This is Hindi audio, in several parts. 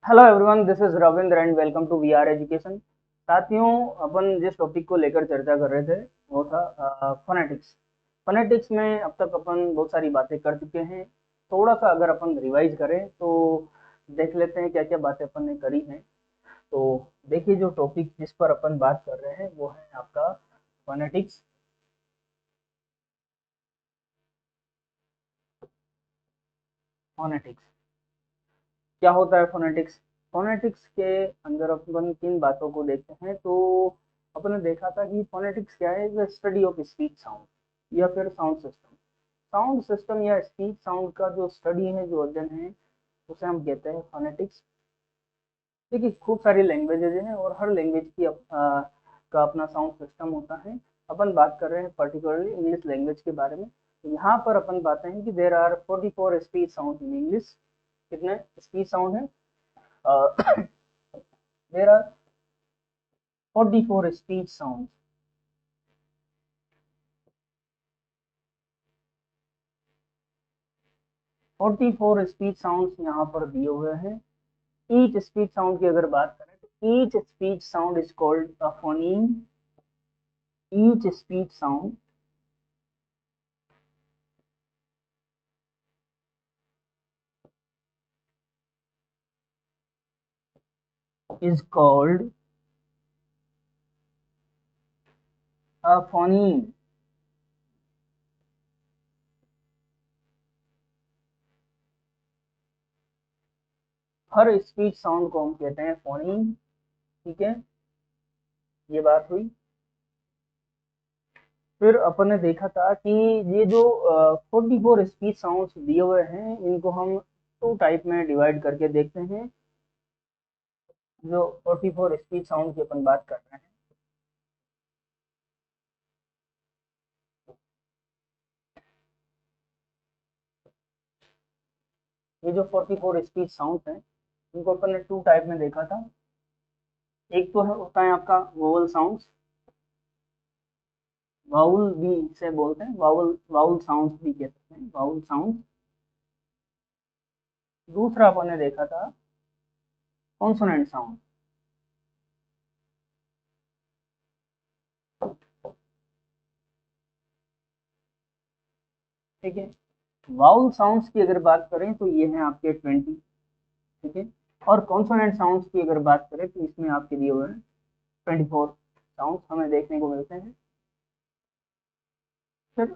Hello everyone, this is Ravindra and welcome to VR education. साथियों, अपन जिस टॉपिक को लेकर चर्चा कर रहे थे वो था फोनेटिक्स। फोनेटिक्स में अब तक अपन बहुत सारी बातें कर चुके हैं। थोड़ा सा अगर अपन रिवाइज करें तो देख लेते हैं क्या क्या बातें अपन ने करी हैं। तो देखिए, जो टॉपिक जिस पर अपन बात कर रहे हैं वो है आपका फोनेटिक्स। फोनेटिक्स क्या होता है? फोनेटिक्स फोनेटिक्स के अंदर अपन किन बातों को देखते हैं तो अपन ने देखा था कि फोनेटिक्स क्या है? The study of speech sound या फिर साउंड सिस्टम। साउंड सिस्टम या स्पीच साउंड का जो स्टडी है, जो अध्ययन है, उसे हम कहते हैं फोनेटिक्स। देखिए, खूब सारी लैंग्वेजेज हैं और हर लैंग्वेज की का अपना साउंड सिस्टम होता है। अपन बात कर रहे हैं पर्टिकुलरली इंग्लिश लैंग्वेज के बारे में। तो यहाँ पर अपन बातें हैं कि there are 44 speech sound in English. कितने स्पीच साउंड है? There are 44 speech sound. 44 speech sounds यहाँ पर दिए हुए हैं। ईच स्पीच साउंड की अगर बात करें तो each speech sound is called a phoneme. Each speech sound is called a phoneme. Her speech sound को हम कहते हैं फोनीम। ठीक है, ये बात हुई। फिर अपन ने देखा था कि ये जो 44 स्पीच साउंड्स दिए हुए हैं, इनको हम टू टाइप में डिवाइड करके देखते हैं। जो 44 स्पीच साउंड की अपन बात कर रहे हैं, ये जो 44 स्पीच साउंड हैं, इनको अपन ने टू टाइप में देखा था। एक तो है होता है आपका वोवल साउंड्स। वाउल भी इसे बोलते हैं, वाउल वाउल साउंड्स भी कहते हैं, वाउल साउंड। दूसरा अपन ने देखा था कॉन्सोनेंट साउंड। ठीक है, वाउल साउंड्स की अगर बात करें तो ये हैं आपके 20। ठीक है, और कॉन्सोनेंट साउंड्स की अगर बात करें तो इसमें आपके दिए हुए हैं 24 साउंड्स हमें देखने को मिलते हैं। फिर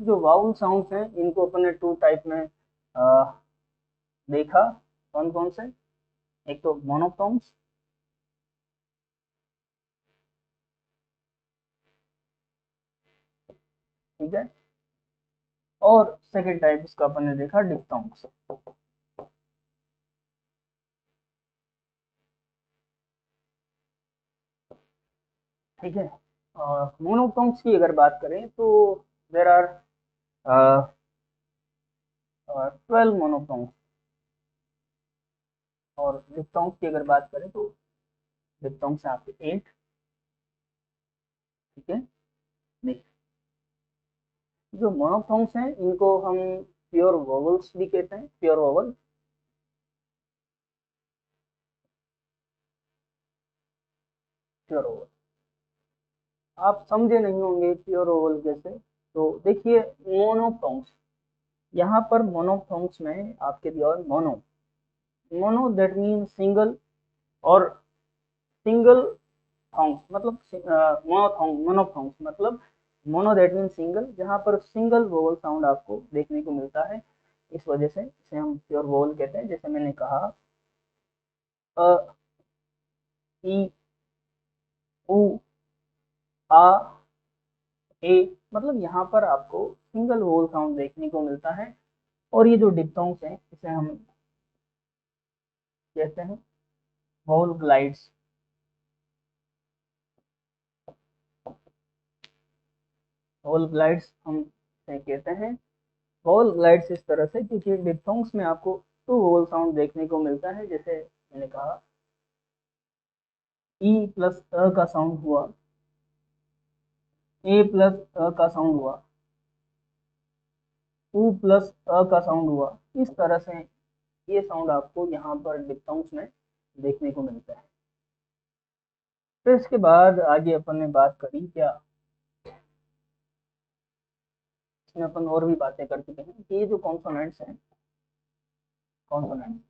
जो वाउल साउंड्स हैं, इनको अपन ने टू टाइप में देखा। कौन कौन से? एक तो मोनोफोन्स। ठीक है, और सेकेंड टाइप उसका अपन ने देखा डिप्थोंग्स। ठीक है, और मोनोफोन्स की अगर बात करें तो देर आर 12 मोनोफोन्स। और डिप्थोंग्स की अगर बात करें तो डिप्थोंग्स है आपके 8। ठीक है, देखिए, जो मोनोफोन्स हैं इनको हम प्योर वोवल्स भी कहते हैं, प्योर वोवल। प्योर वोवल आप समझे नहीं होंगे प्योर वोवल कैसे। तो देखिए, मोनोफोन्स, यहाँ पर मोनोफोन्स में आपके दिया mono. Mono that mean single, और सिंगल थॉन्ग्स मतलब मोनोथॉन्ग। मोनोफोन्स मतलब मोनो दैट मीन सिंगल, जहाँ पर सिंगल वोवल साउंड आपको देखने को मिलता है। इस वजह से इसे हम प्योर वोवल कहते हैं। जैसे मैंने कहा अ, ई, उ, आ, ए, मतलब यहाँ पर आपको सिंगल वोवल साउंड देखने को मिलता है। और ये जो डिप्थोंग्स हैं इसे हम कहते हैं वोवल ग्लाइड्स। वोवल ग्लाइड्स हम इसे कहते हैं। वोवल ग्लाइड्स इस तरह से क्योंकि डिप्थोंग्स में आपको टू वोवल साउंड देखने को मिलता है। जैसे मैंने कहा ई प्लस अ का साउंड हुआ, ए प्लस अ का साउंड हुआ, उ प्लस अ का साउंड हुआ। इस तरह से ये साउंड आपको यहाँ पर डिप्थोंग्स में देखने को मिलता है। फिर इसके बाद आगे अपन ने बात करी क्या, इसमें अपन और भी बातें कर चुके हैं कि ये जो कॉन्सोनेंट्स हैं, कॉन्सोनेंट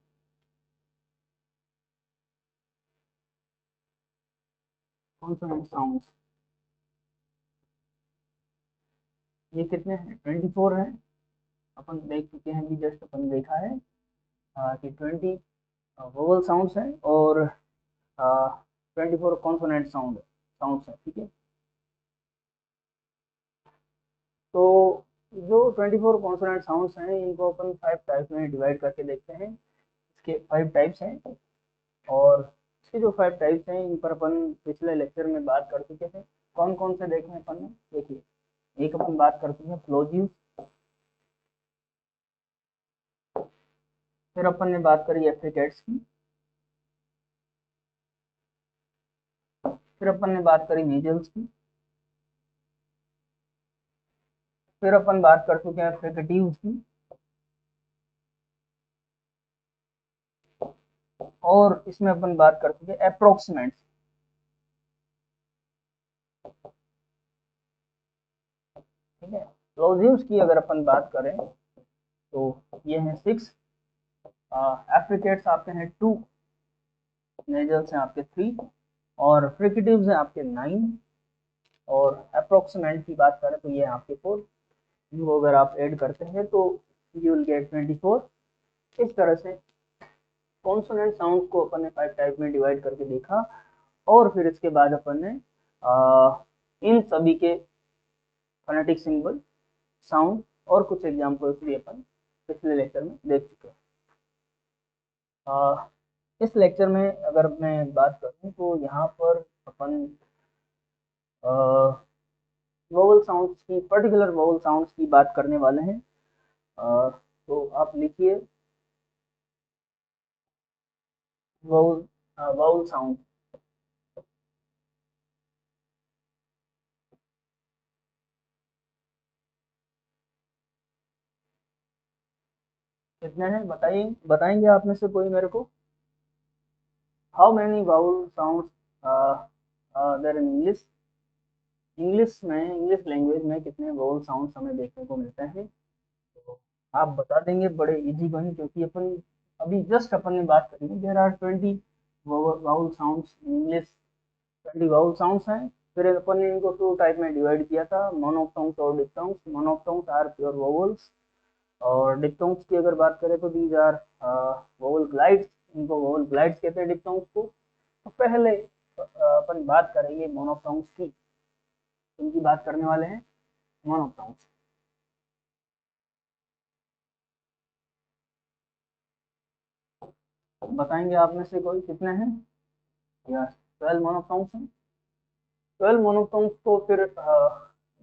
कॉन्सोनेंट साउंड, ये कितने हैं, 24 हैं। अपन देख चुके हैं भी, जस्ट अपन देखा है कि 20 वोवल साउंड्स हैं और 24 कॉन्सोनेंट साउंड्स हैं, ठीक है। तो जो 24 कॉन्सोनेंट साउंड्स हैं इनको अपन 5 टाइप्स में डिवाइड करके देखते हैं। इसके 5 टाइप्स हैं, और इसके जो 5 टाइप्स हैं इन पर अपन पिछले लेक्चर में बात कर चुके थे। कौन कौन से देखे हैं अपन ने, देखिए एक अपन बात कर चुके हैं प्लोजिव, फिर अपन ने बात करी एफ्रिकेट्स की, फिर अपन ने बात करी नीजल्स की, फिर अपन बात कर चुके हैं फ्रिकेटिव्स की, और इसमें अपन बात कर चुके हैं अप्रोक्सीमेट्स, ठीक है। प्लोजिव्स की अगर अपन बात करें तो ये हैं 6, एफ्रिकेट्स आपके हैं 2, नेजल्स हैं आपके 3, और फ्रिकेटिव्स हैं आपके 9, और अप्रोक्सीमेंट की बात करें तो ये आपके 4। इनको अगर आप ऐड करते हैं तो यू विल गेट 24। इस तरह से कॉन्सोनेंट साउंड को अपन ने 5 टाइप में डिवाइड करके देखा, और फिर इसके बाद अपन ने इन सभी के फोनेटिक सिंबल, साउंड और कुछ एग्जांपल्स भी अपन पिछले लेक्चर में देख चुके हैं। इस लेक्चर में अगर मैं बात करूं तो यहाँ पर अपन वोवल साउंड्स की, पर्टिकुलर वोवल साउंड्स की बात करने वाले हैं। तो आप लिखिए वोवल, वोवल साउंड कितने हैं बताइए, बताएंगे आप में से कोई मेरे को, how many vowel sounds there in English. English में, इंग्लिश लैंग्वेज में कितने वाउल साउंड्स हमें देखने को मिलते हैं, तो आप बता देंगे बड़े इजी बनी, क्योंकि अपन अभी जस्ट अपन ने बात करी, there are 20 vowel sounds in English, 20 vowel sounds हैं। फिर अपन ने इनको 2 टाइप में डिवाइड किया था, मोनोफ्थोंग्स और डिप्थोंग्स। मोनोफ्थोंग्स आर प्योर वाउल्स, और डिप्थोंग्स की अगर बात करें तो दीज आर वोवल ग्लाइड्स, इनको वोवल ग्लाइड्स कहते हैं डिप्थोंग्स को। तो पहले अपन बात करेंगे मोनोफ्थोंग्स की, इनकी बात करने वाले हैं मोनोफ्थोंग्स। बताएंगे आप में से कोई कितने हैं, या 12 मोनोफ्थोंग्स हैं। 12 मोनोफ्थोंग्स को फिर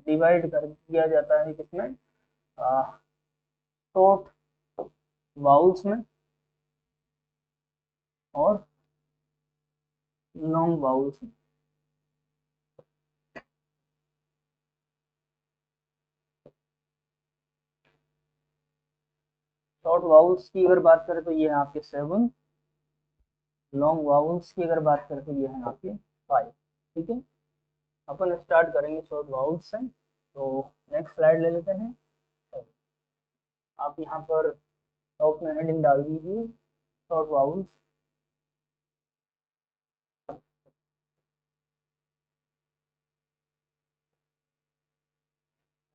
डिवाइड कर दिया जाता है किसमें, शॉर्ट वाउल्स में और लॉन्ग वाउल्स में। शॉर्ट वाउल्स की अगर बात करें तो ये है आपके 7, लॉन्ग वाउल्स की अगर बात करें तो ये है आपके 5, ठीक है। अपन स्टार्ट करेंगे शॉर्ट वाउल्स से, तो नेक्स्ट स्लाइड ले लेते हैं। आप यहाँ पर टॉप में हेडिंग डाल दीजिए शॉर्ट वाउल्स,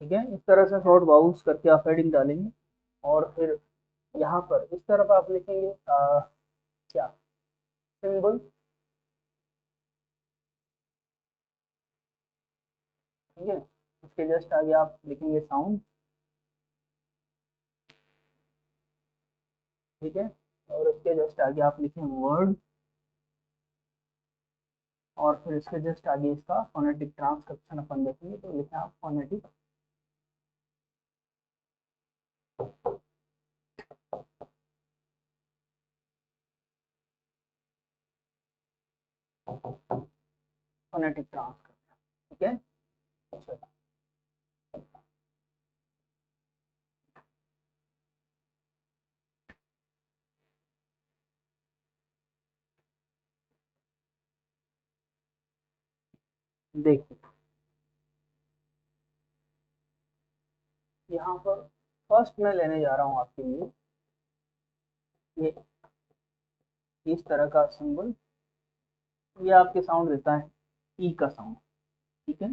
ठीक है। इस तरह से शॉर्ट वाउल्स करके आप हेडिंग डालेंगे, और फिर यहाँ पर इस तरफ आप लिखेंगे क्या, सिंबल, ठीक है। उसके जस्ट आगे आप लिखेंगे साउंड, ठीक है। और उसके जस्ट आगे आप लिखेंगे वर्ड, और फिर इसके जस्ट आगे इसका फोनेटिक ट्रांसक्रिप्शन अपन देखेंगे, तो लिखें आप फोनेटिक, फोनेटिक ट्रांसक्रिप्शन, ठीक है। अच्छा, देखिए यहाँ पर फर्स्ट मैं लेने जा रहा हूँ आपके लिए ये इस तरह का सिंबल। ये आपके साउंड देता है ई का साउंड। ठीक है,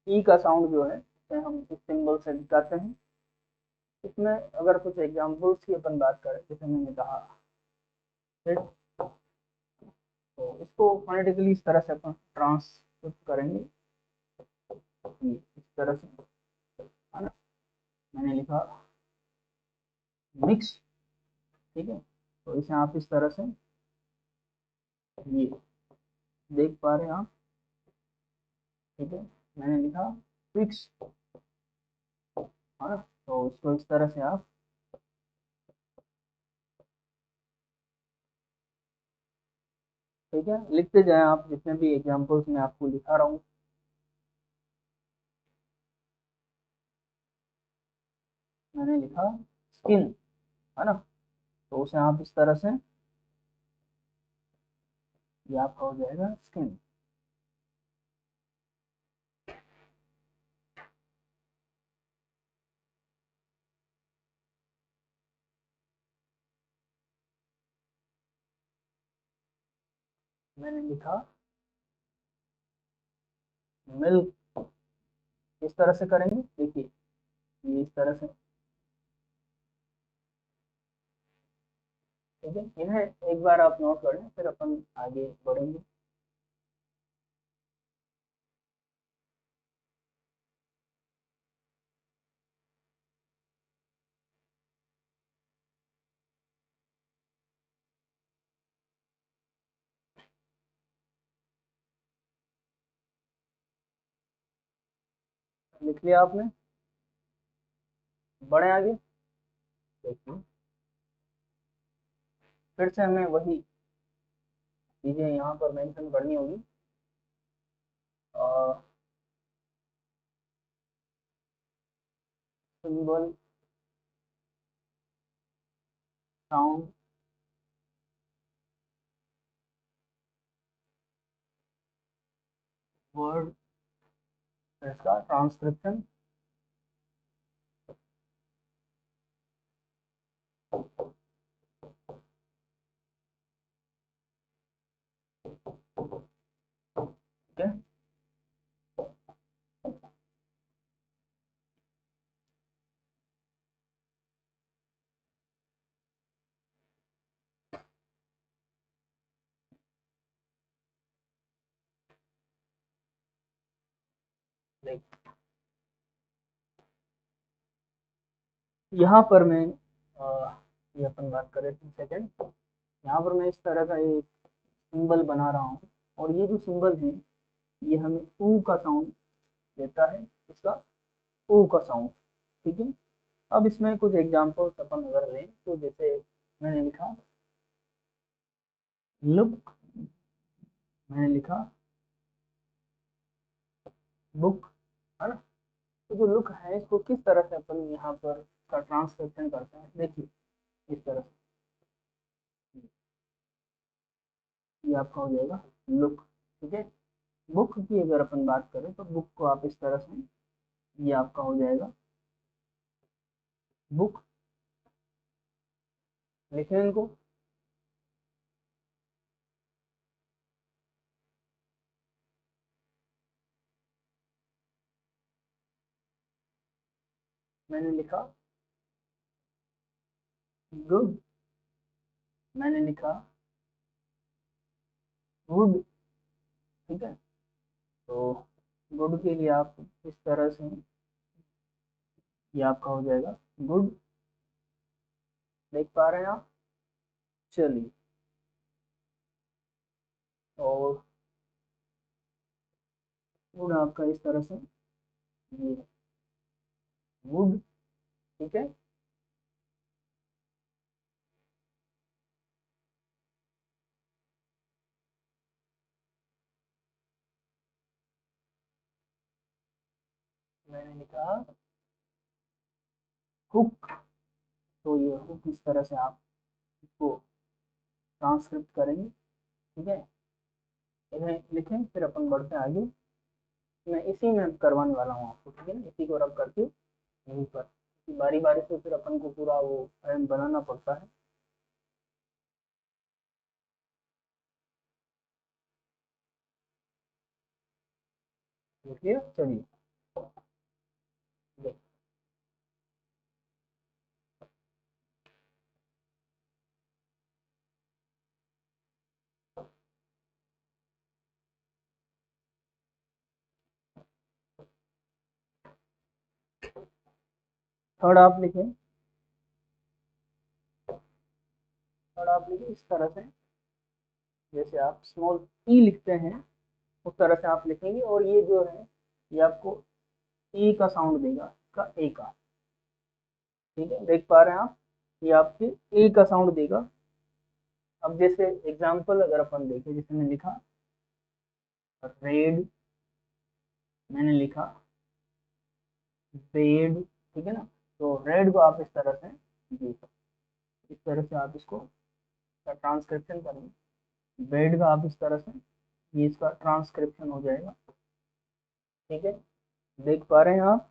ई का साउंड जो है इसे हम इस सिंबल से दिखाते हैं। इसमें अगर कुछ एग्जांपल्स की अपन बात करें, जैसे मैंने कहा hit, तो इसको फोनेटिकली इस तरह से अपन ट्रांसक्रिप्ट करेंगे इस तरह से, है ना। मैंने लिखा मिक्स। ठीक है, तो इसे आप इस तरह से ये देख पा रहे हैं आप। ठीक है, मैंने लिखा फिक्स, है ना। तो इसको इस तरह से आप ठीक है लिखते जाएं, आप जितने भी एग्जांपल्स मैं आपको लिखा रहा हूँ। मैंने लिखा स्किन, है ना। तो उसे आप इस तरह से ये आपका हो जाएगा स्किन। मैंने लिखा मिल्क। इस तरह से करेंगे, देखिए ये इस तरह से। ठीक है, इन्हें एक बार आप नोट कर लें, फिर अपन आगे बढ़ेंगे। लिख लिया आपने, बढ़े आगे। देखिए फिर से हमें वही चीजें यहाँ पर मेंशन करनी होगी। सिंबल, साउंड, वर्ड, इसका ट्रांसक्रिप्शन। ठीक है, देख यहाँ पर मैं ये अपन बात करें 2 सेकेंड। यहाँ पर मैं इस तरह का एक सिंबल बना रहा हूँ, और ये जो सिंबल है ये हमें ऊ का साउंड देता है, इसका ऊ का साउंड। ठीक है, अब इसमें कुछ एग्जांपल्स अपन अगर लें, तो जैसे मैंने लिखा लुक, मैंने लिखा बुक, है ना। तो जो लुक है इसको किस तरह से अपन यहाँ पर का ट्रांसलेशन करते हैं, देखिए इस तरह से ये आपका हो जाएगा लुक। ठीक है, बुक की अगर अपन बात करें तो बुक को आप इस तरह से ये आपका हो जाएगा बुक। लिखें इनको, मैंने लिखा गुड, मैंने लिखा गुड। ठीक है, तो गुड के लिए आप इस तरह से ये आपका हो जाएगा गुड। देख पा रहे हैं आप। चलिए, और गुड आपका इस तरह से ये वुड। ठीक है, मैंने लिखा हुक। तो ये हुक इस तरह से आप इसको ट्रांसक्रिप्ट करेंगे। ठीक है, इन्हें लिखें, फिर अपन बढ़ते हैं आगे। मैं इसी में करवाने वाला हूँ आपको, ठीक है ना, इसी को रब करके यहीं पर बारी बारी से फिर अपन को पूरा वो फ्रेम बनाना पड़ता है। देखिए चलिए, थर्ड आप लिखें, थर्ड आप लिखें इस तरह से, जैसे आप स्मॉल ई लिखते हैं उस तरह से आप लिखेंगे, और ये जो है ये आपको ए का साउंड देगा, इसका ए का, ठीक है, देख पा रहे हैं आप, ये आपके ए का साउंड देगा। अब जैसे एग्जांपल अगर अपन देखें, जैसे मैंने लिखा रेड, मैंने लिखा बेड, ठीक है ना, तो रेड को आप इस तरह से, जी इस तरह से आप इसको ट्रांसक्रिप्शन करेंगे, बेड का आप इस तरह से, ये इसका ट्रांसक्रिप्शन हो जाएगा, ठीक है, देख पा रहे हैं आप।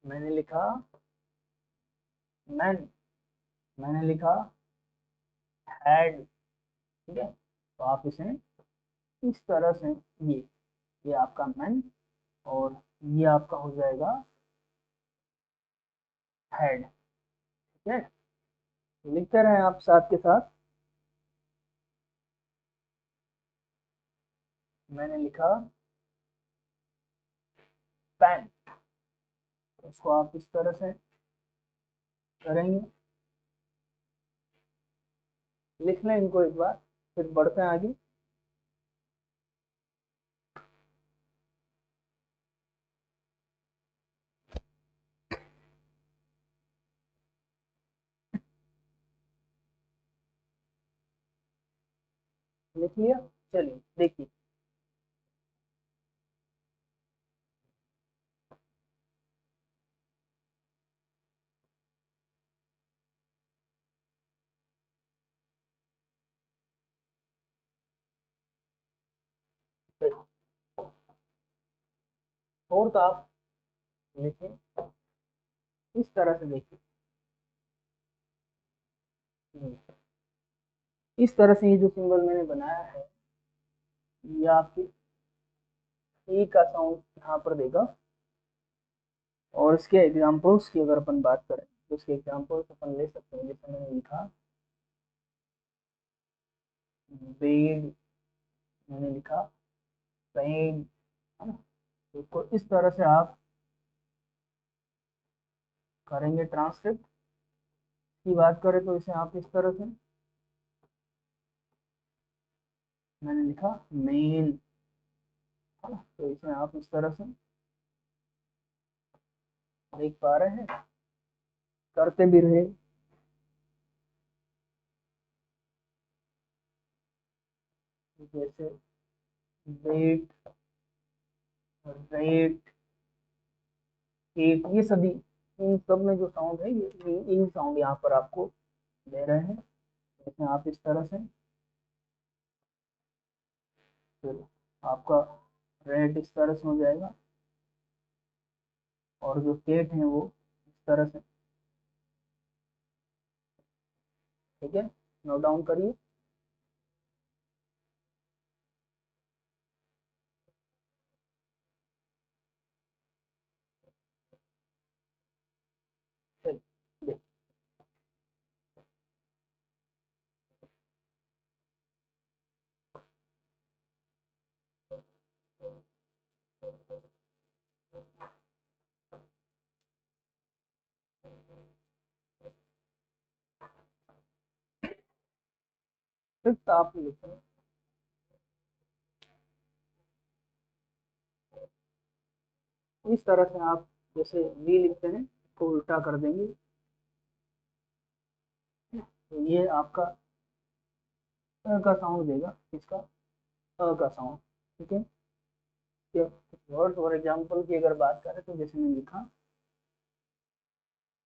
मैंने लिखा मैन, मैंने लिखा हैड, ठीक है, तो आप इसे इस तरह से, ये आपका मैन, और ये आपका हो जाएगा हेड, ठीक है, लिखते रहे आप साथ के साथ। मैंने लिखा पेन, उसको आप इस तरह से करेंगे, लिख लें इनको एक बार, फिर बढ़ते हैं आगे। लिख लिया, चलिए देखिए, और तो आप लिखें इस तरह से, देखिए इस तरह से, ये जो सिंबल मैंने बनाया है ये आपकी ई का साउंड यहाँ पर देगा। और इसके एग्जांपल्स की अगर अपन बात करें तो इसके एग्जांपल्स अपन ले सकते हैं, जैसे मैंने लिखा बेड, मैंने लिखा पेन, है ना, तो इसको इस तरह से आप करेंगे ट्रांसक्रिप्ट की बात करें तो इसे आप इस तरह से, मैंने लिखा मेन, है ना, तो इसे आप इस तरह से देख पा रहे हैं, करते भी रहे। जैसे वेट, रेट, केक, ये सभी, इन सब में जो साउंड है ये इन साउंड यहाँ पर आपको दे रहे हैं, जैसे आप इस तरह से, फिर आपका रेट इस तरह से हो जाएगा, और जो केट है वो इस तरह से, ठीक है, नोट डाउन करिए। चलिए, फिफ्थ आप लिखें इस तरह से, आप जैसे वी लिखते हैं इसको उल्टा कर देंगे, तो ये आपका अ का साउंड देगा, इसका अ का साउंड, ठीक है। वर्ड फॉर एग्जाम्पल की अगर बात करें तो जैसे मैंने लिखा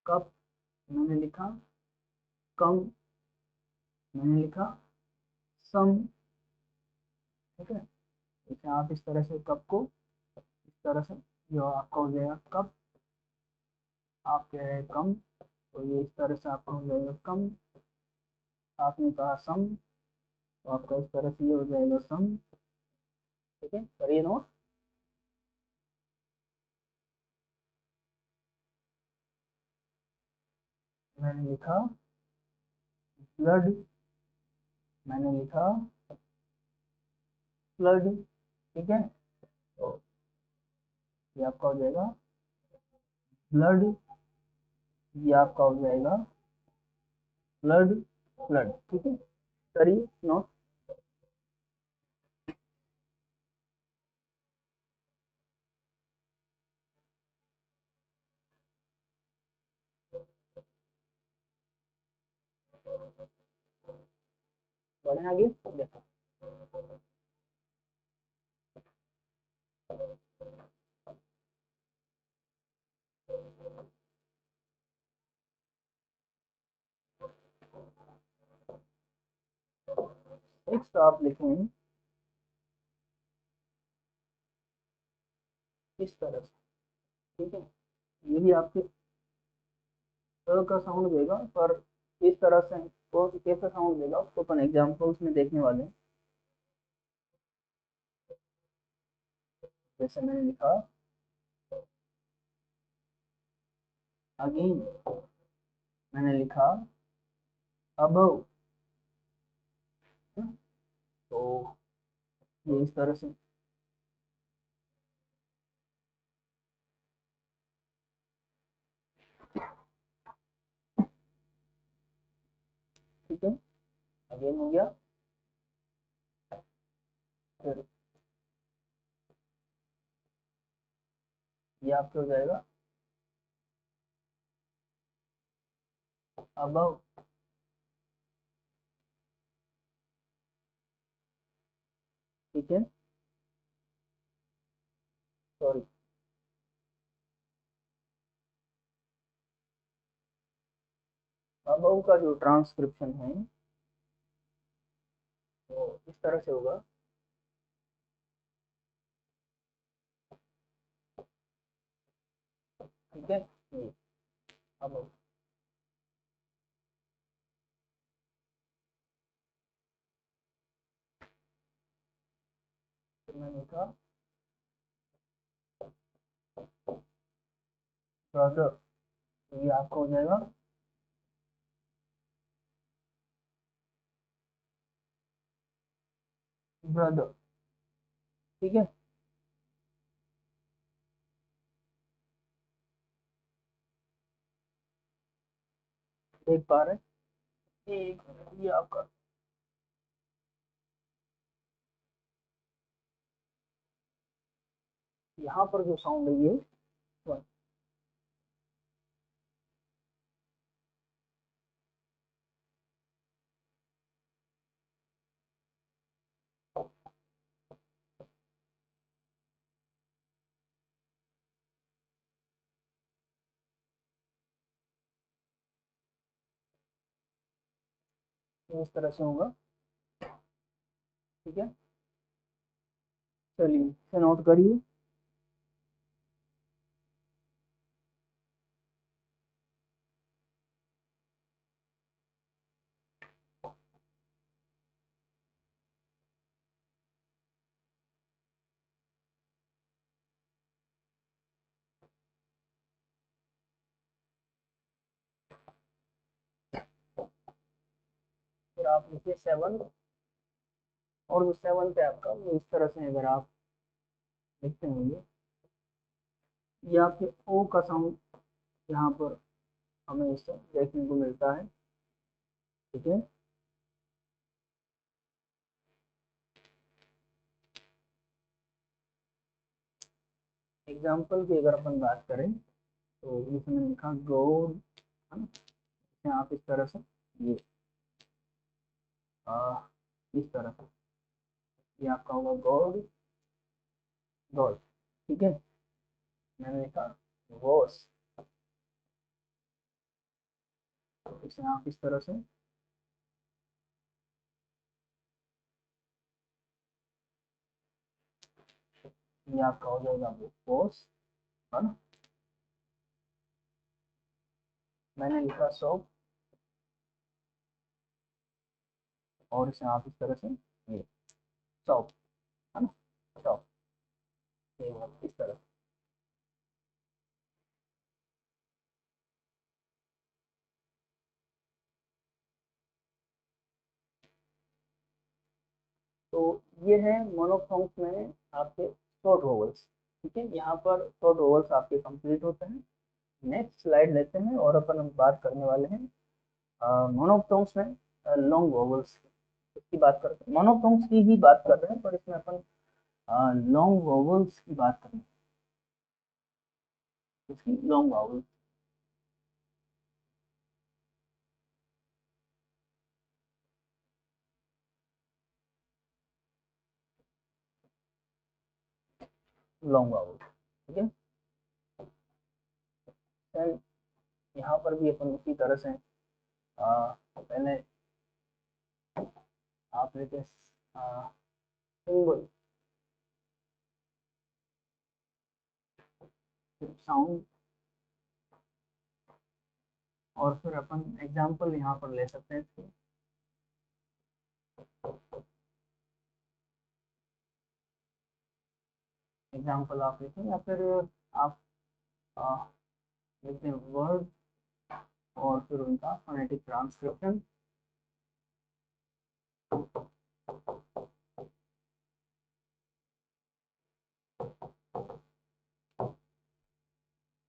कप, मैंने लिखा कम, मैंने लिखा सम, ठीक है। इसे आप इस तरह से कप को इस तरह से, जो आपका हो जाएगा कप, आप कह रहे हैं कम, तो ये इस तरह से आपका हो जाएगा कम। आपने कहा सम, तो आपका इस तरह से ये हो जाएगा सम, ठीक है। करिए नोट। मैंने लिखा ब्लड, मैंने लिखा फ्लड, ठीक है। तो ये आपका हो जाएगा ब्लड, ये आपका हो जाएगा फ्लड, फ्लड, ठीक है। करिए नोट। बढ़े आगे देखो। नेक्स्ट आप लिखें इस तरह से, ठीक है। ये भी आपके का साउंड देगा, पर इस तरह से वो कैसा साउंड देगा उसको अपन एग्जाम्पल्स में देखने वाले हैं। जैसे मैंने लिखा अगेन, मैंने लिखा अबव, तो ये इस तरह से, ठीक है। अगेन हो गया। फिर ये आपके हो जाएगा अबव, ठीक है। सॉरी, अबव का जो ट्रांसक्रिप्शन है वो इस तरह से होगा, ठीक है। ये अबव, फिर मैंने लिखा ब्रदर, तो ये आपका हो जाएगा ब्रदर, ठीक है। देख पा रहे हैं? एक ये आपका, यहाँ पर जो साउंड है ये इस तरह से होगा, ठीक है। चलिए इसे नोट करिए। फिर आप लिखिए सेवन, और जो सेवन पे आपका वो इस तरह से अगर आप लिखते होंगे, ये आपके ओ का साउंड यहाँ पर हमें इससे देखने को मिलता है, ठीक है। एग्जाम्पल की अगर अपन बात करें तो इसमें लिखा गोड, है ना। इसे आप इस तरह से, ये आ, इस तरह से, ये आपका होगा गॉड, गॉड, ठीक है। मैंने लिखा वॉस, इसे आप इस तरह से ये आपका हो जाएगा बोस, है ना। मैंने लिखा शॉप, और इसे आप इस तरह से ये शॉप, है ना, शॉप, ये इस तरह। तो ये है मोनोफोन्स में आपके शॉर्ट वोवेल्स। ठीक है, यहाँ पर शॉर्ट वोवेल्स आपके कंप्लीट होते हैं। नेक्स्ट स्लाइड लेते हैं और अपन हम बात करने वाले हैं मोनोफोन्स में लॉन्ग वोवेल्स की बात करते हैं। मोनोफोन्स की ही बात कर रहे हैं, पर इसमें अपन लॉन्ग वोवेल्स की बात करें, इसकी लॉन्ग वोवेल्स। लॉन्ग वोवेल्स, ठीक है। देन यहाँ पर भी अपन उसी तरह से पहले आप लेते हैं सिंबल, साउंड, और फिर अपन एग्जांपल यहाँ पर ले सकते हैं इसके। एग्जांपल आप लिखें या फिर आप आ, लिखते हैं वर्ड और फिर उनका फोनेटिक ट्रांसक्रिप्शन।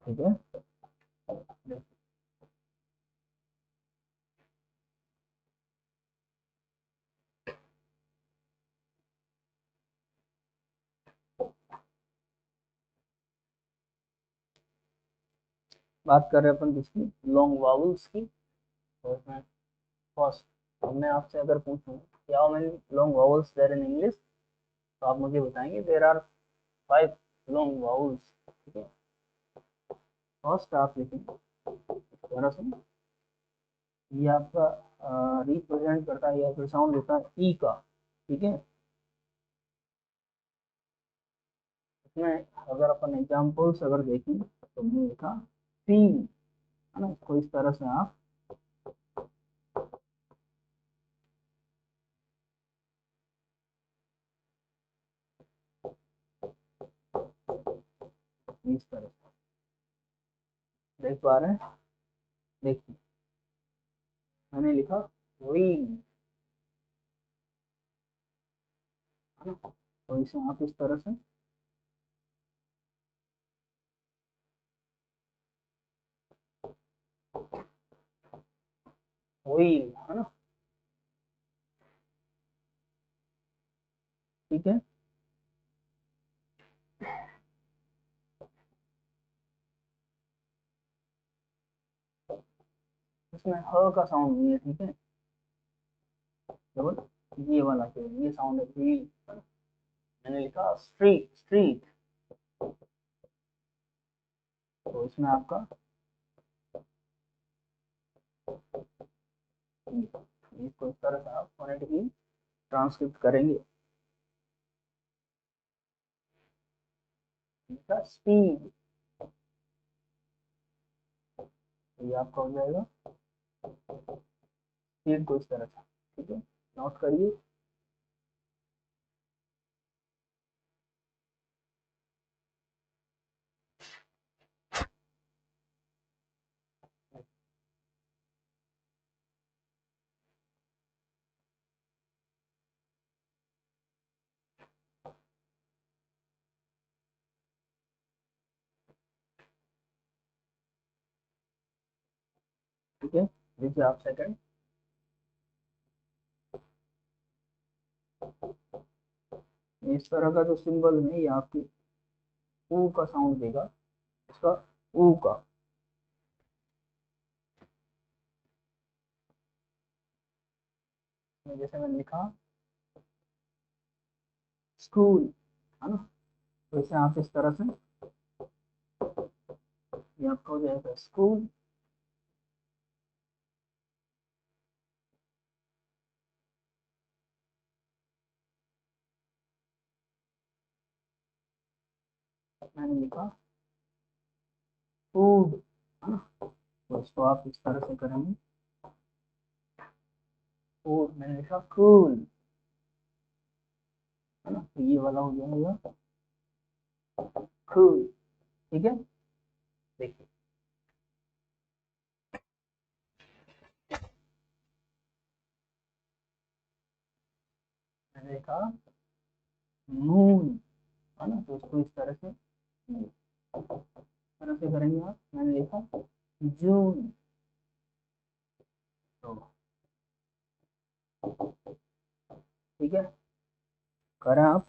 ठीक है, बात कर रहे हैं अपन किसकी, लॉन्ग वावल्स की। तो इसमें फर्स्ट, अब मैं आपसे अगर पूछूं क्या मैंने long vowels there in English, तो आप मुझे बताएंगे देयर आर 5 लॉन्ग वावल्स। ठीक है, फर्स्ट आप लिखेंगे थोड़ा सा, ये आपका रिप्रेजेंट करता है या फिर साउंड होता है ई का। ठीक है, इसमें अगर अपन एग्जाम्पल्स अगर देखें तो मैंने लिखा फील, है ना, इसको इस तरह से आप इस तरह से देख पा रहे हैं। देखिए मैंने लिखा व्हील, है ना, तो इसे आप इस तरह से व्हील, है ना। ठीक है, इसमें ह का साउंड नहीं है। ठीक है, केवल ये वाला केवल ये साउंड है व्हील। मैंने लिखा स्ट्रीट, स्ट्रीट, तो इसमें आपका इसको इस तरह से आप फोनेटिकली ट्रांसक्रिप्ट करेंगे। इसका स्पीड, ये आपका हो जाएगा स्पीड को इस तरह से। ठीक है, नोट करिए। ठीक है, देखिए आप सेकंड, इस तरह का जो सिंबल है ये आपकी ऊ का साउंड देगा, इसका ऊ का। जैसे मैंने लिखा स्कूल, है ना, तो इसे आप इस तरह से ये आपका हो जाएगा स्कूल। मैंने लिखा फूड, है ना, तो इसको आप इस तरह से करेंगे, फूड, मैंने लिखा कूल, है ना, तो ये वाला हो जाएगा कूल। ठीक है, देखिए मैंने लिखा मून, है ना, तो इसको इस तरह से करेंगे आप। मैंने लिखा जून, तो ठीक है, करें आप।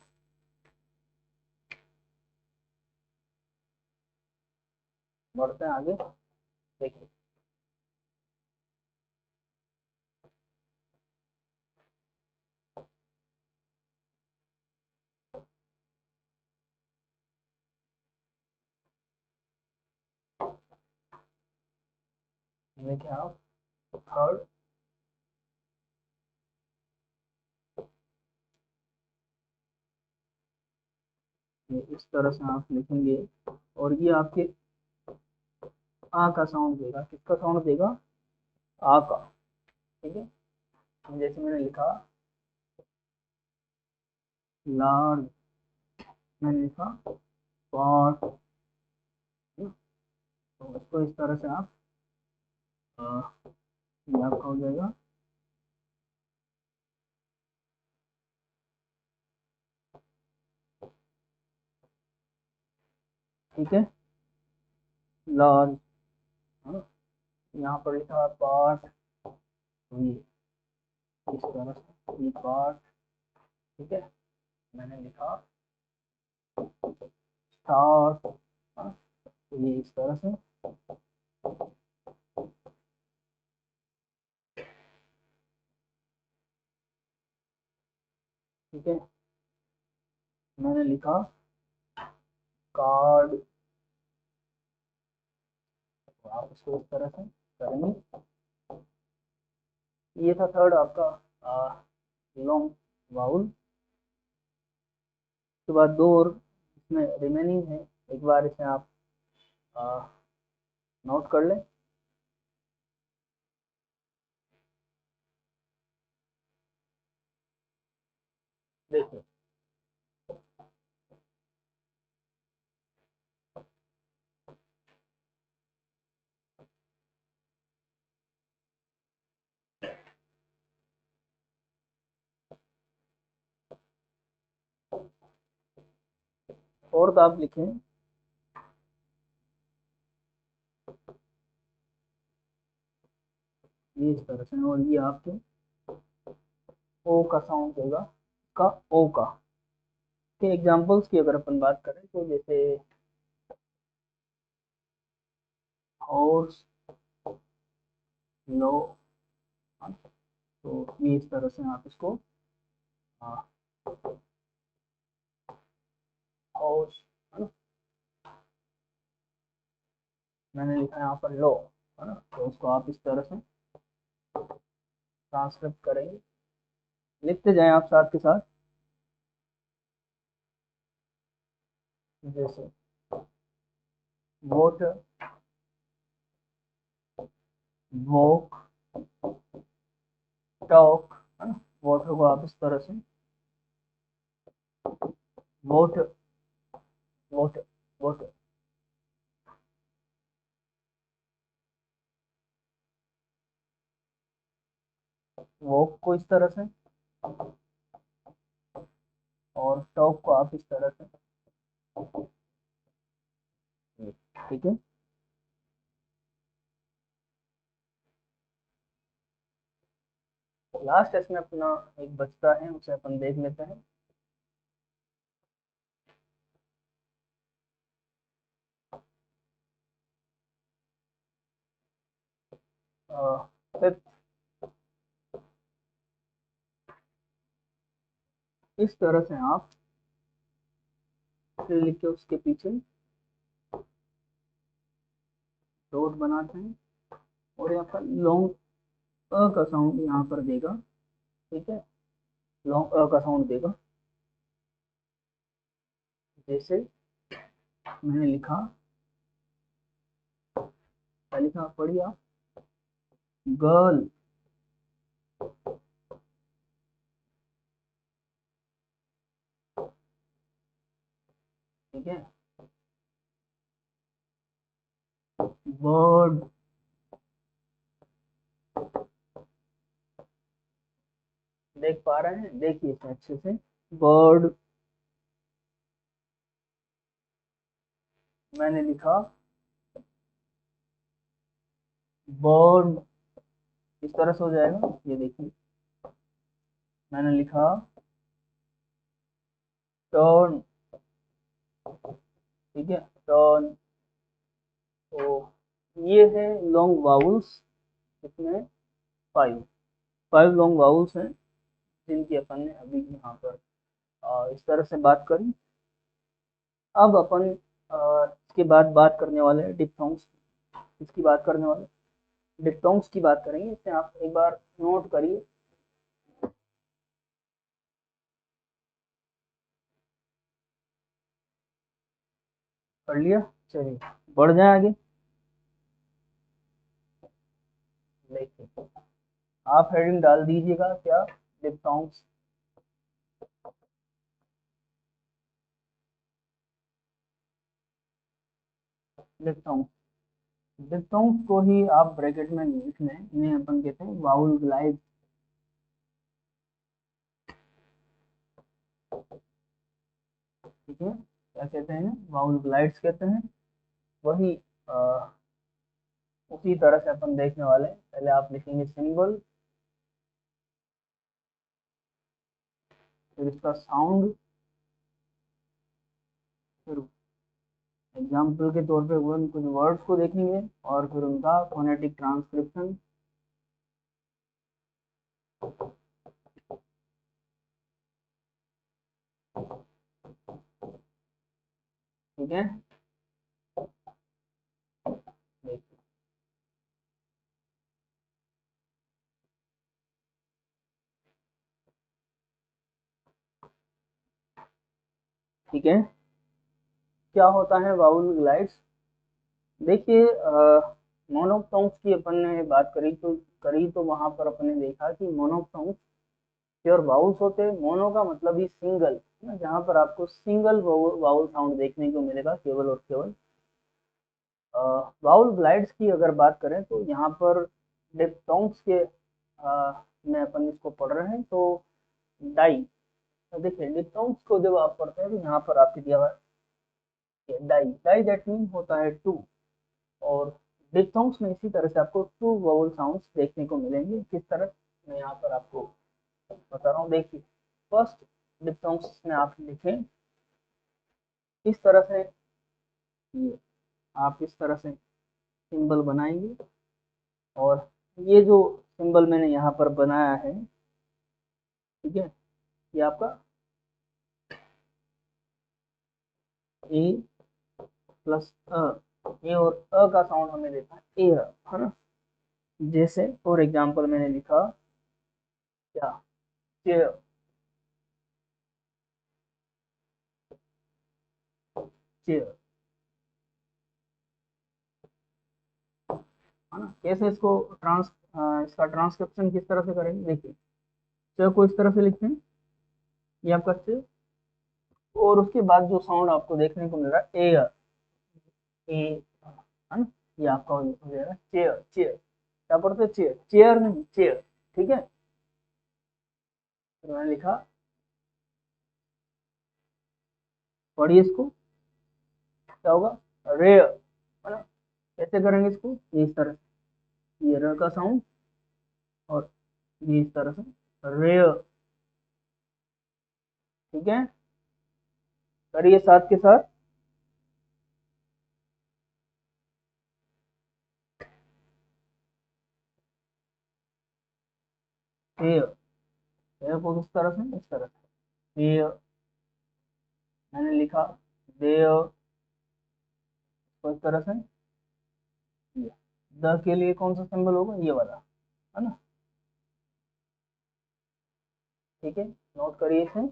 बढ़ते हैं आगे, देखिए लिखे आप थर्ड, ये इस तरह से आप लिखेंगे, और ये आपके आ का साउंड देगा, किसका साउंड देगा, आ का। ठीक है, जैसे मैंने लिखा लार्ज, मैंने लिखा पॉट, तो इसको इस तरह से आप ये आपका हो जाएगा ठीक है, लार्ज, यहाँ पर लिखा पॉट, ये इस तरह से ये पॉट। ठीक है, मैंने लिखा स्टार्ट, ये इस तरह से, ठीक है, मैंने लिखा कार्ड, तो आप इसको इस तरह से करेंगे। ये था थर्ड आपका लॉन्ग वाउल। उसके बाद दो और इसमें रिमेनिंग है, एक बार इसे आप नोट कर लें। देखिए फोर्थ आप लिखें ये इस तरह से, और ये आपके ओ का साउंड देगा, का ओ का। के एग्जांपल्स की अगर अपन बात करें तो जैसे हॉर्स, लो, तो ये इस तरह से आप इसको हॉर्स, है ना, मैंने लिखा है यहाँ पर लो, है ना, तो उसको आप इस तरह से ट्रांसक्रिप्ट करेंगे, लिखते जाएं आप साथ के साथ, जैसे वोट, वोक, टॉक, है ना, वोटर को आप इस तरह से वोट, वोट, वोट, वोक को इस तरह से, और टॉक को आप इस तरह से, ठीक है। लास्ट इसमें अपना एक बचता है, उसे अपन देख लेते हैं। फिर इस तरह से आप फिर लिख के उसके पीछे डॉट बनाते हैं, और यहाँ पर लॉन्ग अ का साउंड यहाँ पर देगा, ठीक है, लॉन्ग अ का साउंड देगा, जैसे मैंने लिखा, क्या लिखा पढ़िए आप, गर्ल। ठीक है, बर्ड, देख पा रहे हैं, देखिए इसे अच्छे से, बर्ड। मैंने लिखा बर्ड, इस तरह से हो जाएगा, ये देखिए। मैंने लिखा टर्न, ठीक है, टर्न। तो ये है लॉन्ग वाउल्स, इसमें फाइव फाइव लॉन्ग वाउल्स हैं, जिनकी अपन ने अभी यहाँ पर इस तरह से बात करी। अब अपन इसके बाद बात करने वाले हैं डिप्थोंग्स, इसकी बात करने वाले, डिप्थोंग्स की बात करेंगे। इसे आप एक बार नोट करिए। कर लिया, चलिए बढ़ जाए आगे। देखिए, आप हेडिंग डाल दीजिएगा क्या, डिप्थोंग्स। डिप्थोंग्स, डिप्थोंग्स को ही आप ब्रैकेट में लिख लें, इन्हें अपन कहते हैं वाउल ग्लाइड। ठीक है, क्या कहते हैं, वाउल ग्लाइड्स कहते हैं। वही उसी तरह से अपन देखने वाले हैं। पहले आप लिखेंगे सिंबल, फिर इसका साउंड, फिर एग्जाम्पल के तौर पे वन कुछ वर्ड्स को देखेंगे, और फिर उनका फोनेटिक ट्रांसक्रिप्शन। ठीक है, देखिए, ठीक है, क्या होता है वाउल ग्लाइड्स। देखिए, मोनोफ्थोंग्स की अपन ने बात करी तो वहां पर अपन ने देखा कि मोनोफ्थोंग्स प्योर वाउल्स होते हैं। मोनो का मतलब ही सिंगल है ना, जहाँ पर आपको सिंगल वाउल साउंड देखने को मिलेगा, केवल और केवल। वाउल ग्लाइड्स की अगर बात करें तो यहाँ पर डिप्थोंग्स के में अपन इसको पढ़ रहे हैं, तो डाई। तो देखिए, डिप्थोंग्स को जब आप पढ़ते हैं तो यहाँ पर आपके दिया हुआ है डाई, डाई दैट मीन होता है टू। और डिप्थोंग्स में इसी तरह से आपको टू वाउल साउंड्स देखने को मिलेंगे। किस तरह, मैं यहाँ पर आपको बता रहा हूँ। देखिए, फर्स्ट डिप्थोंग्स में आप लिखें इस तरह से, ये आप इस तरह से सिंबल बनाएंगे, और ये जो सिंबल मैंने यहाँ पर बनाया है, ठीक है, ये आपका ए प्लस अ, ए और अ का साउंड हमें देता है ए, है ना। जैसे फॉर एग्जांपल मैंने लिखा क्या, चेयर, चेयर, है ना। कैसे इसको इसका ट्रांसक्रिप्शन किस तरह से करेंगे, देखिए, चेयर को इस तरह से लिखते हैं, ये आपका चेयर, और उसके बाद जो साउंड आपको देखने को मिल रहा है एयर, ए, है ना, ये आपका हो जाएगा चेयर, चेयर। क्या पढ़ते हैं, चेयर, चेयर नहीं, चेयर। ठीक है, तो मैंने लिखा, पढ़िए इसको, क्या होगा, रेयर, है ना। कैसे करेंगे इसको, ये इस तरह से, ये र का साउंड, और ये इस तरह से रेयर। ठीक है, करिए साथ के साथ, रेयर, रेयर को किस तरह से, इस तरह से रेयर। मैंने लिखा रेयर को इस तरह से, ये द के लिए कौन सा सिंबल होगा, ये वाला, है ना। ठीक है, नोट करिए इसे।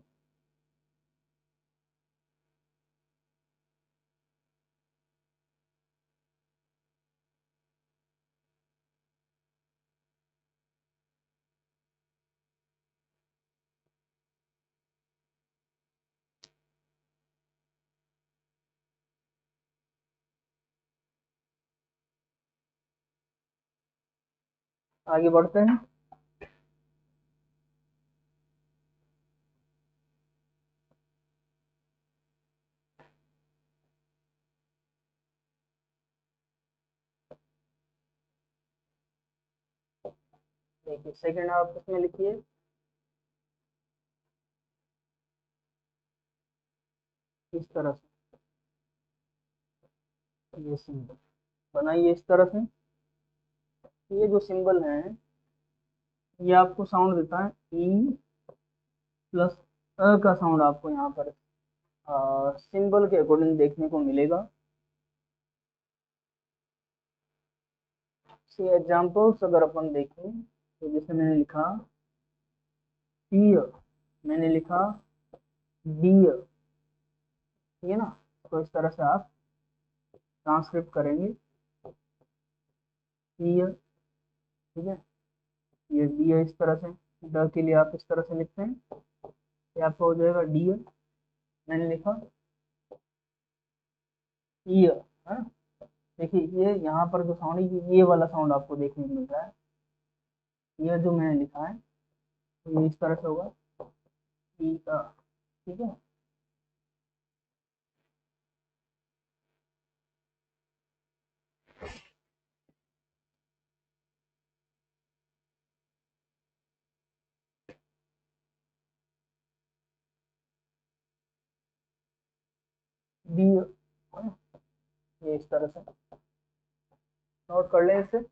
आगे बढ़ते हैं। देखिए सेकंड आप इसमें लिखिए इस तरह से, ये सिंबल बनाइए इस तरह से। ये जो सिंबल है ये आपको साउंड देता है ई प्लस अ का साउंड आपको यहाँ पर सिंबल के अकॉर्डिंग देखने को मिलेगा। से एग्जांपल्स अगर अपन देखें तो जैसे मैंने लिखा डियर, मैंने लिखा डियर, ठीक है ना। तो इस तरह से आप ट्रांसक्रिप्ट करेंगे डियर, ठीक है। ये डियर इस तरह से, ड के लिए आप इस तरह से लिखते हैं, ये आपका हो जाएगा डियर। मैंने लिखा ईयर, है ना। देखिए ये यहाँ पर जो साउंड है ये वाला साउंड आपको देखने को मिल रहा है। ये जो मैंने लिखा है तो ये इस तरह से होगा ई का, ठीक है। डी, ये इस तरह से नोट कर लें इसे।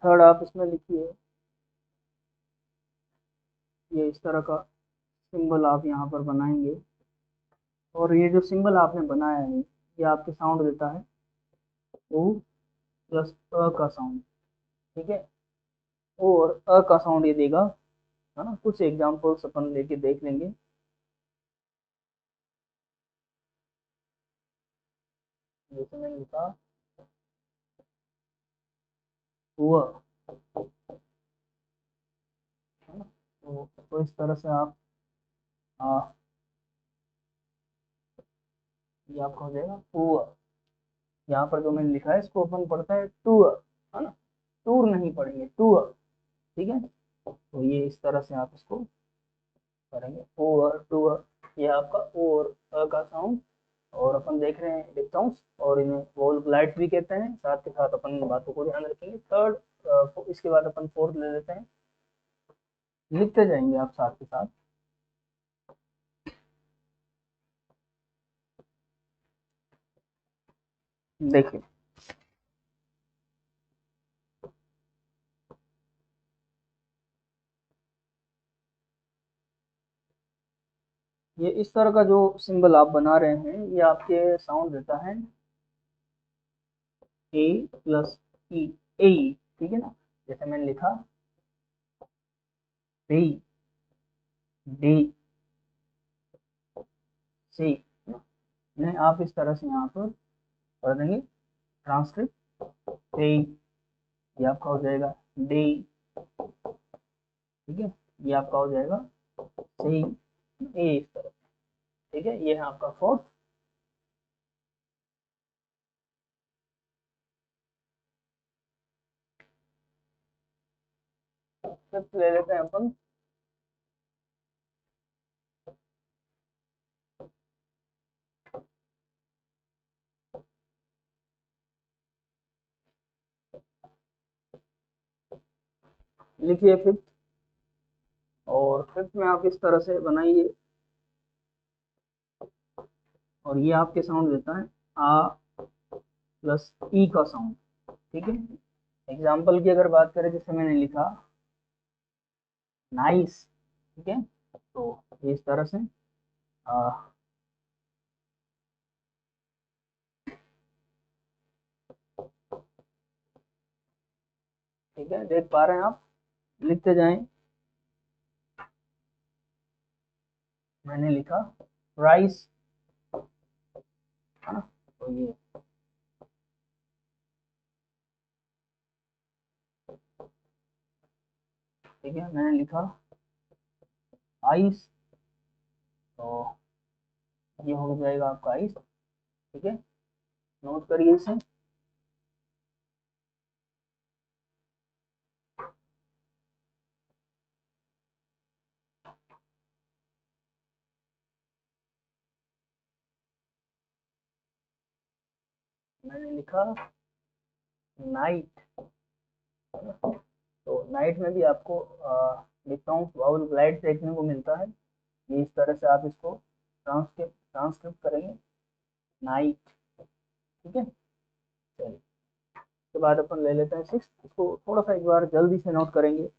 थर्ड आप इसमें लिखिए ये इस तरह का सिंबल आप यहाँ पर बनाएंगे, और ये जो सिंबल आपने बनाया है ये आपके साउंड देता है ओ प्लस अ का साउंड, ठीक है। ओ और अ का साउंड ये देगा, है ना। कुछ एग्जांपल्स अपन लेके देख लेंगे। जैसे मैंने लिखा हुआ, है ना। तो इस तरह से आप आ, ये आपका हो जाएगा हुआ। यहाँ पर जो मैंने लिखा है इसको अपन पढ़ते हैं टूअर, है ना। टूर नहीं पढ़ेंगे टूअर, ठीक है। तो ये इस तरह से आप इसको करेंगे ओवर टूअर। ये आपका ओ और अ का साउंड, और अपन देख रहे हैं डिप्थोंग्स और इन्हें वोल ग्लाइड्स भी कहते हैं। साथ के साथ अपन इन बातों को ध्यान रखेंगे। थर्ड इसके बाद अपन फोर्थ ले लेते हैं, लिखते जाएंगे आप साथ के साथ। देखिए ये इस तरह का जो सिंबल आप बना रहे हैं ये आपके साउंड देता है ए प्लस ई, ए, ठीक है ना। जैसे मैंने लिखा डी, डी सी, नहीं आप इस तरह से यहाँ पर कर देंगे ट्रांसक्रिप्ट ए, ये आपका हो जाएगा डी, ठीक है। ये आपका हो जाएगा सी ए इस तरह, ठीक है। ये है आपका फोर्थ। फिफ्थ ले लेते हैं अपन। लिखिए फिफ्थ, और फिफ्थ में आप इस तरह से बनाइए, और ये आपके साउंड देता है आ प्लस ई का साउंड, ठीक है। एग्जाम्पल की अगर बात करें जैसे मैंने लिखा नाइस, ठीक है। तो इस तरह से आ, ठीक है, देख पा रहे हैं आप, लिखते जाएं। मैंने लिखा राइस, है ना, तो ये ठीक है। मैंने लिखा आइस, तो ये हो जाएगा आपका आइस। ठीक है, नोट करिए इसे। मैंने लिखा नाइट, तो नाइट में भी आपको डिफरेंस वाउल ग्लाइड देखने को मिलता है। ये इस तरह से आप इसको ट्रांसक्रिप्ट करेंगे, नाइट। ठीक है, चलिए उसके बाद अपन ले लेते हैं सिक्स। इसको थोड़ा सा एक बार जल्दी से नोट करेंगे।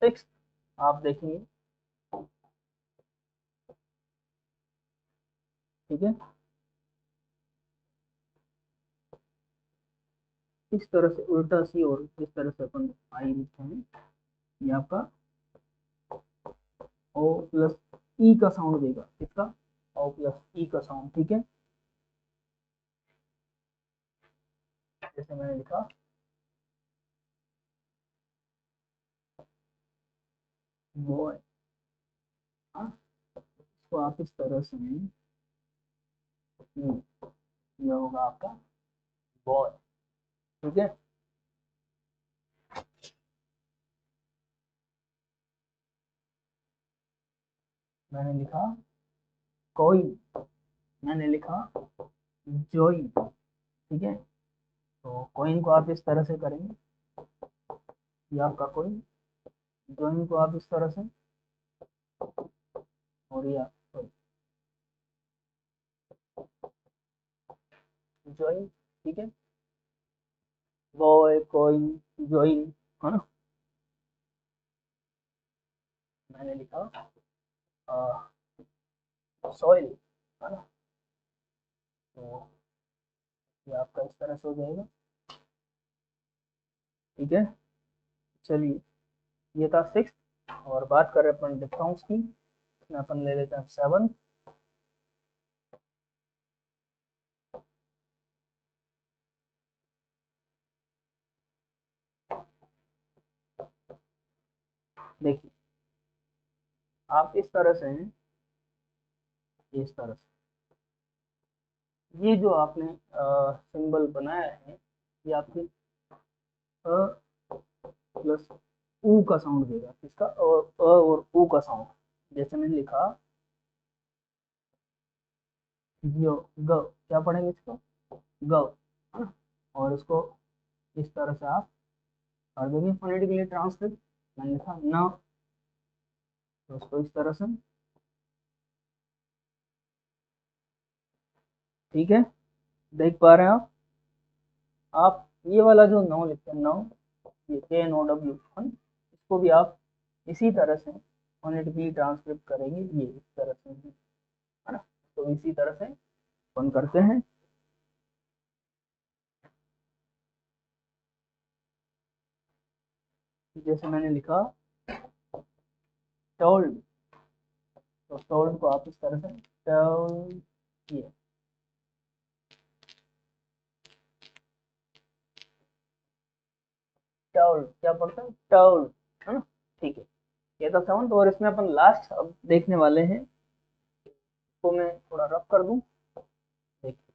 सिक्स आप देखेंगे, ठीक है, इस तरह से उल्टा सी और इस तरह से अपन आई लिखते हैं। ये आपका ओ प्लस ई का साउंड देगा, इसका ओ प्लस ई का साउंड। ठीक है, जैसे मैंने लिखा बॉय, हाँ, इसको आप इस तरह से ये होगा आपका बॉय। ठीक है, मैंने लिखा कोई, मैंने लिखा जोई। ठीक है, तो कोइन को आप इस तरह से करेंगे, ये आपका कोइन, जोइन को आप इस तरह से, और ये जोइन। ठीक है, बॉय कोइन जोइन, है ना। मैंने लिखा सॉइल, है ना, तो ये आपका इस तरह से हो जाएगा। ठीक है, चलिए, ये था सिक्स। और बात करें अपन डिफथोंग्स की, इसमें अपन ले लेते हैं सेवन। देखिए, आप इस तरह से हैं, इस तरह से ये जो आपने सिंबल बनाया है, ये आपकी अ प्लस ऊ का साउंड देगा, इसका और ऊ का साउंड। जैसे मैंने लिखा जियो ग, क्या पढ़ेंगे इसको, ग, है ना, और इसको इस तरह से आप कर देंगे फोनेटिकली ट्रांसलेट। मैंने लिखा न, तो उसको इस तरह से। ठीक है, देख पा रहे हैं आप ये वाला जो नौ लिखते हैं, नौ, ये KNOW, इसको भी आप इसी तरह से फोनेटिकली ट्रांसक्रिप्ट करेंगे, ये इस तरह से, है ना। तो इसी तरह से अपन करते हैं। जैसे मैंने लिखा टोल्ड, तो टोल्ड को आप इस तरह से टोल्ड, ये टोल्ड क्या पढ़ता है, टोल्ड, है ना। ठीक है, ये था सेवंथ। और इसमें अपन लास्ट अब देखने वाले हैं, तो मैं थोड़ा रफ कर दूं। देखिए,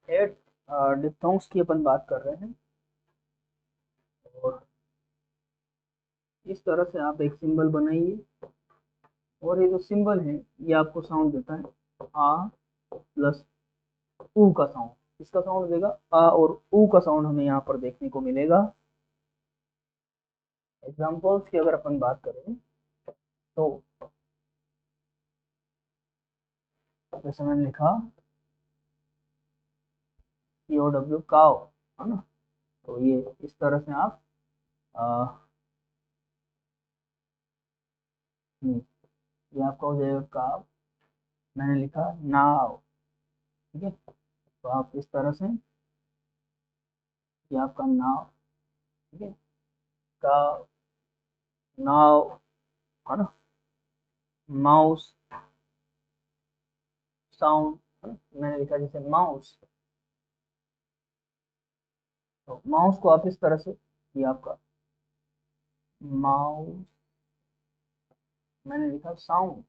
एट डिप्थोंग्स की अपन बात कर रहे हैं। और इस तरह से आप एक सिंबल बनाइए, और ये जो सिंबल है ये आपको साउंड देता है आ प्लस ऊ का साउंड। इसका साउंड देगा आ, और ऊ का साउंड हमें यहाँ पर देखने को मिलेगा। एग्जाम्पल्स की अगर अपन बात करें, तो जैसे मैंने लिखा COW काव, है ना। तो ये इस तरह से आप ये आपका हो जाएगा काव, मैंने लिखा नाव, ठीक है। तो आप इस तरह से, ये आपका नाव, ठीक है, काव, नाव, है ना। माउस, साउंड, मैंने लिखा जैसे माउस। तो माउस को आप इस तरह से, ये आपका माउस, मैंने लिखा साउंड।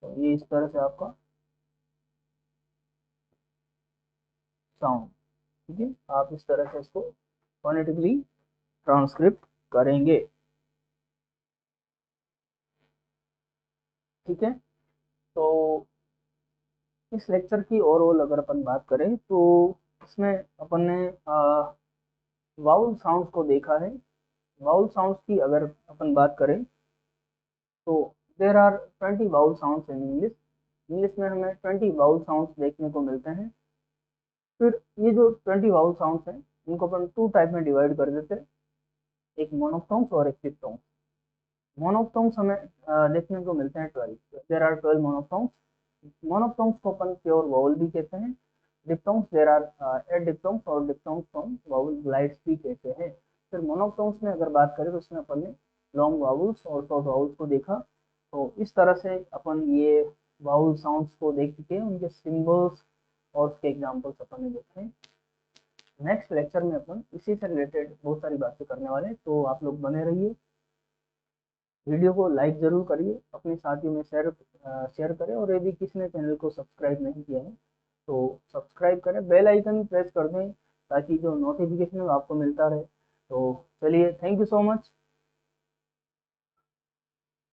तो ये इस तरह से आपका साउंड, ठीक है। आप इस तरह से इसको फोनेटिकली ट्रांसक्रिप्ट करेंगे, ठीक है। तो इस लेक्चर की ओवरऑल अगर अपन बात करें तो इसमें अपन ने वाउल साउंड्स को देखा है। वाउल साउंड्स की अगर अपन बात करें तो there are 20 vowel sounds in English. English में हमें 20 वाउल साउंड्स देखने को मिलते हैं। फिर ये जो 20 वाउल साउंड्स हैं इनको अपन टू टाइप में डिवाइड कर देते हैं, एक मोनोफ्थोंग्स और एक डिप्थोंग्स। मोनोफ्थोंग्स हमें देखने को मिलते हैं 12, देर आर 12 मोनोफ्थोंग्स। मोनोफ्थोंग्स को अपन प्योर वाउल भी कहते हैं। डिप्थोंग्स देर आर 8 डिप्थोंग्स, और डिप्थोंग्स को हम वाउल ग्लाइड्स भी कहते हैं। फिर मोनोफ्थोंग्स में अगर बात करें तो उसमें अपन ने लॉन्ग वाउल्स और शॉर्ट वाउल्स को देखा। तो इस तरह से अपन ये वाउल साउंड्स को देख चुके हैं, उनके सिंबल्स और उसके एग्जाम्पल्स अपन ने देखे हैं। नेक्स्ट लेक्चर में अपन इसी से रिलेटेड बहुत सारी बातें करने वाले हैं, तो आप लोग बने रहिए। वीडियो को लाइक जरूर करिए, अपने साथियों में शेयर करें, और यदि किसी ने चैनल को सब्सक्राइब नहीं किया है तो सब्सक्राइब करें, बेल आइकन प्रेस कर दें ताकि जो नोटिफिकेशन है वो आपको मिलता रहे। तो चलिए, थैंक यू सो मच।